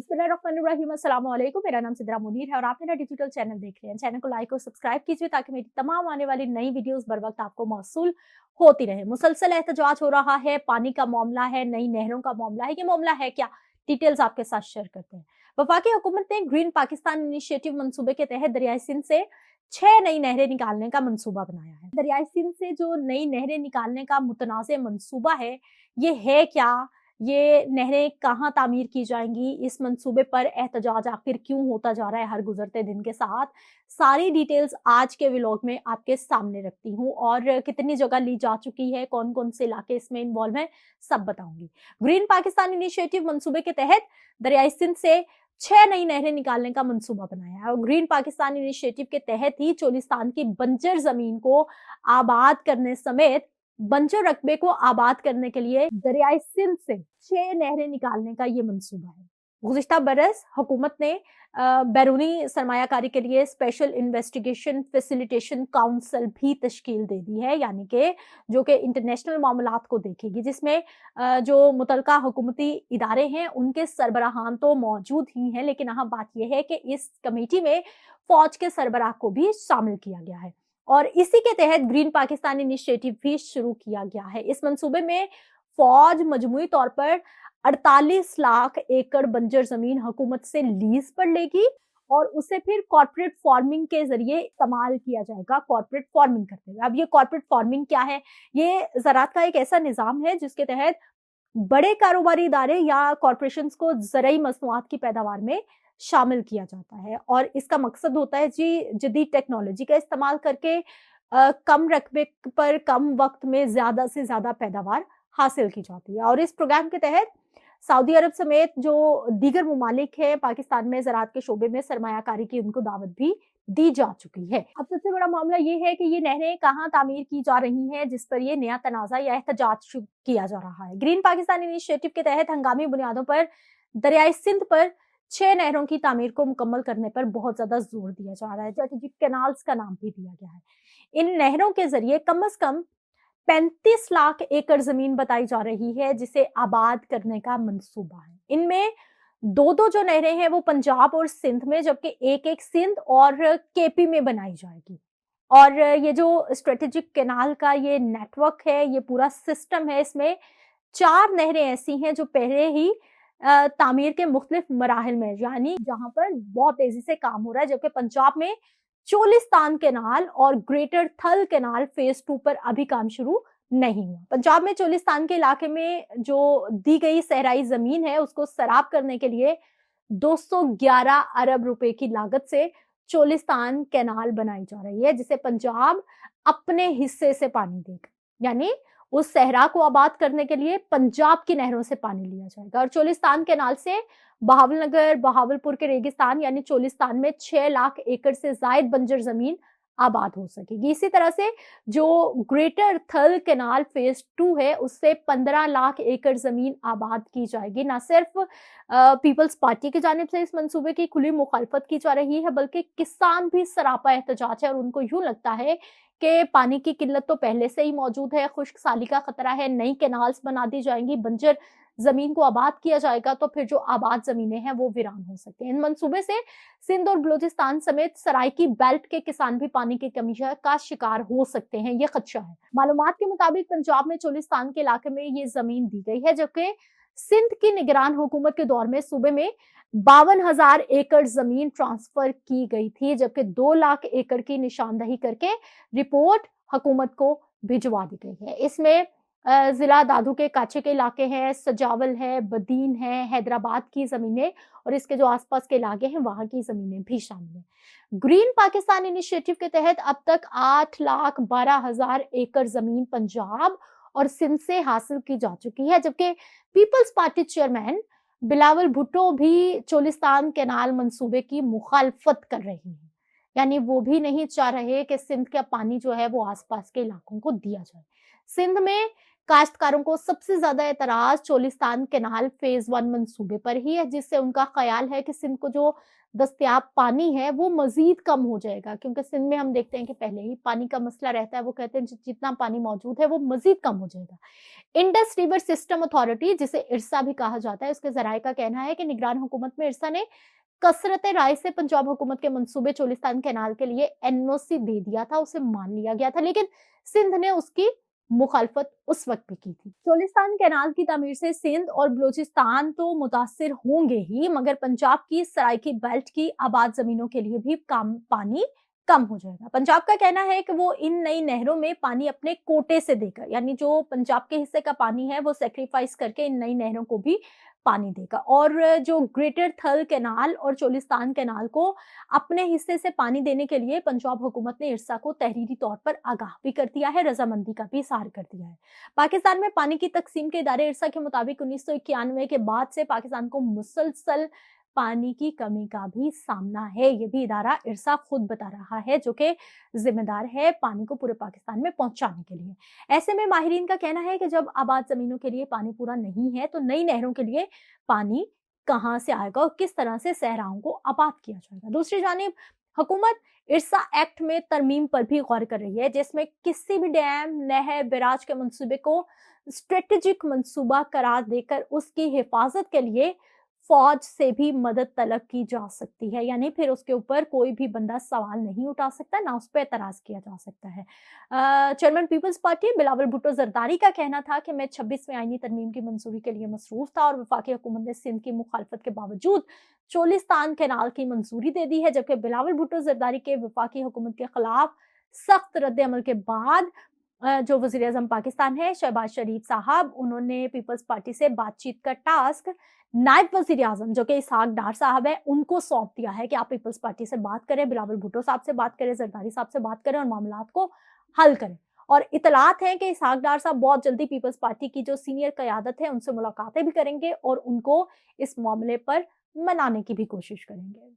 बिस्मिल्लाहिर्रहमानिर्रहीम, अस्सलाम वालेकुम। मेरा नाम सिद्रा मुनीर है और आप मेरा डिजिटल चैनल देख रहे हैं। चैनल को लाइक और सब्सक्राइब कीजिए ताकि मेरी तमाम आने वाली नई वीडियोस बर वक्त आपको मौसूल होती रहे। मुसलसल एहतजाज हो रहा है, पानी का मामला है, नई नहरों का मामला है। ये मामला है क्या? डिटेल्स आपके साथ शेयर करते हैं। वफाकी हुकूमत ने ग्रीन पाकिस्तान इनिशिएटिव मंसूबे के तहत दरियाई सिंध से 6 नई नहरें निकालने का मंसूबा बनाया है। दरियाई सिंध से जो नई नहरें निकालने का मुतनाज़ मंसूबा है, ये है क्या? ये नहरें कहाँ तामीर की जाएंगी? इस मंसूबे पर एहतजाज आखिर क्यों होता जा रहा है हर गुजरते दिन के साथ? सारी डिटेल्स आज के व्लॉग में आपके सामने रखती हूँ और कितनी जगह ली जा चुकी है, कौन कौन से इलाके इसमें इन्वॉल्व हैं, सब बताऊंगी। ग्रीन पाकिस्तान इनिशिएटिव मंसूबे के तहत दरियाई सिंध से 6 नई नहरें निकालने का मंसूबा बनाया है और ग्रीन पाकिस्तान इनिशिएटिव के तहत ही चोलिस्तान की बंजर जमीन को आबाद करने समेत बंजर रकबे को आबाद करने के लिए दरियाई सिंध से 6 नहरें निकालने का ये मंसूबा है। गुज़िश्ता बरस हुकूमत ने बैरूनी सरमायाकारी के लिए स्पेशल इन्वेस्टिगेशन फैसिलिटेशन काउंसिल भी तश्कील दे दी है, यानी कि जो कि इंटरनेशनल मामलात को देखेगी, जिसमें जो मुतलका हुकूमती इदारे हैं उनके सरबराहान तो मौजूद ही हैं, लेकिन यहाँ बात यह है कि इस कमेटी में फौज के सरबराह को भी शामिल किया गया है और इसी के तहत ग्रीन पाकिस्तान इनिशिएटिव भी शुरू किया गया है। इस मंसूबे में फौज मजमूई तौर पर 48 लाख एकड़ बंजर जमीन हुकूमत से लीज पर लेगी और उसे फिर कॉर्पोरेट फार्मिंग के जरिए इस्तेमाल किया जाएगा। कॉर्पोरेट फार्मिंग करते हुए, अब ये कॉर्पोरेट फार्मिंग क्या है? ये ज़राअत का एक ऐसा निज़ाम है जिसके तहत बड़े कारोबारी इदारे या कॉर्पोरेशंस को ज़रई मसनूआत की पैदावार में शामिल किया जाता है और इसका मकसद होता है जी जदीद टेक्नोलॉजी का इस्तेमाल करके कम रकबे पर कम वक्त में ज्यादा से ज्यादा पैदावार हासिल की जाती है। और इस प्रोग्राम के तहत सऊदी अरब समेत जो दीगर ममालिक हैं, पाकिस्तान में ज़राअत के शोबे में सरमायाकारी की उनको दावत भी दी जा चुकी है। अब सबसे बड़ा मामला ये है कि ये नहरें कहाँ तामीर की जा रही हैं, जिस पर ये नया तनाज़ा या एहतजाज किया जा रहा है। ग्रीन पाकिस्तान इनिशिएटिव के तहत हंगामी बुनियादों पर दरियाई सिंध पर 6 नहरों की तामीर को मुकम्मल करने पर बहुत ज्यादा जोर दिया जा रहा है। स्ट्रेटेजिक कैनाल्स का नाम भी दिया गया है। इन नहरों के जरिए कम से कम 35 लाख एकड़ जमीन बताई जा रही है जिसे आबाद करने का मंसूबा है। इनमें दो जो नहरें हैं वो पंजाब और सिंध में, जबकि एक सिंध और केपी में बनाई जाएगी। और ये जो स्ट्रेटेजिक कैनाल का ये नेटवर्क है, ये पूरा सिस्टम है, इसमें 4 नहरें ऐसी हैं जो पहले ही तामीर के मुख्तलिफ मराहिल में, यानी जहां पर बहुत तेजी से काम हो रहा है, जबकि पंजाब में चोलिस्तान कैनाल और ग्रेटर थल कैनाल फेज 2 पर अभी काम शुरू नहीं हुआ। पंजाब में चोलिस्तान के इलाके में जो दी गई सहराई जमीन है उसको सराब करने के लिए 211 अरब रुपए की लागत से चोलिस्तान कैनाल बनाई जा रही है, जिसे पंजाब अपने हिस्से से पानी देगा। यानी उस सहरा को आबाद करने के लिए पंजाब की नहरों से पानी लिया जाएगा और चोलिस्तान कैनाल से बहावलनगर, बहावलपुर के रेगिस्तान यानी चोलिस्तान में 6 लाख एकड़ से जायद बंजर जमीन आबाद हो सकेगी। इसी तरह से जो ग्रेटर थल कैनाल फेज 2 है उससे 15 लाख एकड़ जमीन आबाद की जाएगी। न सिर्फ पीपल्स पार्टी की जानिब से इस मंसूबे की खुली मुखालफत की जा रही है, बल्कि किसान भी सरापा एहतजाज है और उनको यूं लगता है कि पानी की किल्लत तो पहले से ही मौजूद है, खुश्क साली का खतरा है, नई कैनाल्स बना दी जाएंगी, बंजर जमीन को आबाद किया जाएगा तो फिर जो आबाद जमीनें हैं वो वीरान हो सकते हैं। इन मंसूबे से सिंध और बलूचिस्तान समेत सराइकी बेल्ट के किसान भी पानी की कमी का शिकार हो सकते हैं, ये खदशा है। मालूमात के मुताबिक पंजाब में चोलिस्तान के इलाके में ये जमीन दी गई है, जबकि सिंध की निगरान हुकूमत के दौर में सूबे में 52,000 एकड़ जमीन ट्रांसफर की गई थी, जबकि 2 लाख एकड़ की निशानदही करके रिपोर्ट हुकूमत को भिजवा दी गई है। इसमें जिला दादू के काचे के इलाके हैं, सजावल है, बदीन है, हैदराबाद की जमीनें और इसके जो आसपास के इलाके हैं वहां की जमीनें भी शामिल हैं। ग्रीन पाकिस्तान इनिशिएटिव के तहत अब तक 8,12,000 एकड़ जमीन पंजाब और सिंध से हासिल की जा चुकी है, जबकि पीपल्स पार्टी चेयरमैन बिलावल भुट्टो भी चोलिस्तान कैनाल मंसूबे की मुखालफत कर रही है। यानी वो भी नहीं चाह रहे कि सिंध का पानी जो है वो आसपास के इलाकों को दिया जाए। सिंध में काश्तकारों को सबसे ज्यादा एतराज चोलिस्तान कैनाल फेज 1 मंसूबे पर ही है, जिससे उनका ख्याल है कि सिंध को जो दस्तयाब पानी है वो मजीद कम हो जाएगा, क्योंकि सिंध में हम देखते हैं कि पहले ही पानी का मसला रहता है। वो कहते हैं जितना पानी मौजूद है वो मजीद कम हो जाएगा। इंडस रिवर सिस्टम अथॉरिटी, जिसे इरसा भी कहा जाता है, उसके जराये का कहना है कि निगरान हुकूमत में इरसा ने कसरत राय से पंजाब हुकूमत के मंसूबे चोलिस्तान कैनाल के लिए एनओसी दे दिया था, उसे मान लिया गया था, लेकिन सिंध ने उसकी मुखालफत उस वक्त भी की थी। चोलिस्तान कैनाल की तामीर से सिंध और बलूचिस्तान तो मुतासिर होंगे ही, मगर पंजाब की सराइकी बेल्ट की आबाद जमीनों के लिए भी पानी कम हो जाएगा। पंजाब का कहना है कि वो इन नई नहरों में पानी अपने कोटे से देकर, यानी जो पंजाब के हिस्से का पानी है वो सेक्रीफाइस करके इन नई नहरों को भी पानी देगा। और जो ग्रेटर थल कैनाल और चोलिस्तान कैनाल को अपने हिस्से से पानी देने के लिए पंजाब हुकूमत ने इरसा को तहरीरी तौर पर आगाह भी कर दिया है, रजामंदी का भी इज़हार कर दिया है। पाकिस्तान में पानी की तकसीम के इदारे इरसा के मुताबिक 1991 के बाद से पाकिस्तान को मुसलसल पानी की कमी का भी सामना है। ये भी इदारा इरसा खुद बता रहा है, जो कि जिम्मेदार है पानी को पूरे पाकिस्तान में पहुंचाने के लिए। ऐसे में माहिरीन का कहना है कि जब आबाद जमीनों के लिए पानी पूरा नहीं है तो नई नहरों के लिए पानी कहां से आएगा और किस तरह से सहराओं को आबाद किया जाएगा। दूसरी जानिब हुकूमत इरसा एक्ट में तरमीम पर भी गौर कर रही है, जिसमें किसी भी डैम, नहर, बैराज के मंसूबे को स्ट्रेटेजिक मंसूबा करार देकर उसकी हिफाजत के लिए फौज से भी मदद तलब की जा सकती है, यानी फिर उसके ऊपर कोई भी बंदा सवाल नहीं उठा सकता, ना उस पर एतराज किया जा सकता है। चेयरमैन पीपल्स पार्टी बिलावल भुट्टो जरदारी का कहना था कि मैं 26वें आईनी तरमीम की मंजूरी के लिए मसरूफ था और वफाकी हुकूमत ने सिंध की मुखालफत के बावजूद चोलिस्तान कैनाल की मंजूरी दे दी है, जबकि बिलावल भुट्टो जरदारी के वफाकी हुकूमत के खिलाफ सख्त रद्द अमल के बाद जो वजीर आजम पाकिस्तान है शहबाज शरीफ साहब, उन्होंने पीपल्स पार्टी से बातचीत का टास्क नायब वजीर आजम जो कि इसहाक डार साहब है उनको सौंप दिया है कि आप पीपल्स पार्टी से बात करें, बिलावल भुट्टो साहब से बात करें, जरदारी साहब से बात करें और मामलात को हल करें। और इतलात है कि इसहाक डार साहब बहुत जल्दी पीपल्स पार्टी की जो सीनियर क़यादत है उनसे मुलाकातें भी करेंगे और उनको इस मामले पर मनाने की भी कोशिश करेंगे।